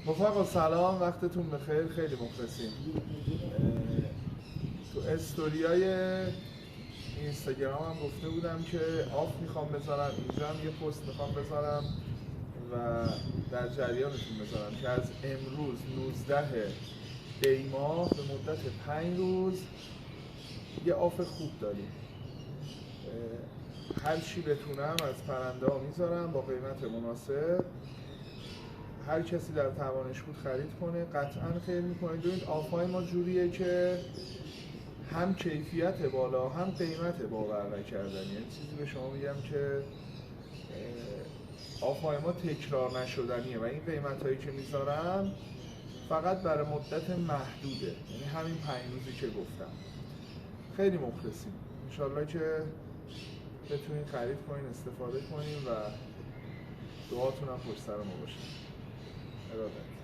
رفقا سلام، وقتتون بخیر. خیلی مخلصیم. تو استوریای اینستاگرام هم گفته بودم که آف میخوام بذارم، اینجا هم یه پست میخوام بذارم و در جریانتون بذارم که از امروز 19 دی ماه به مدت 5 روز یه آف خوب داریم. هر چی بتونم از پرنده ها میذارم با قیمت مناسب. هر کسی در توانش بود خرید کنه، قطعا خیر میکنه. ببینید آفای ما جوریه که هم کیفیت بالا هم قیمت باور نکردنی. یعنی چیزی به شما میگم که آفای ما تکرار نشدنیه و این قیمت هایی که میذارم فقط برای مدت محدوده، یعنی همین 5 روزی که گفتم. خیلی مخلصیم، انشالله که بتونین خرید کنین، استفاده کنین و دعاتون هم پشت سر ما باشه. ارادت.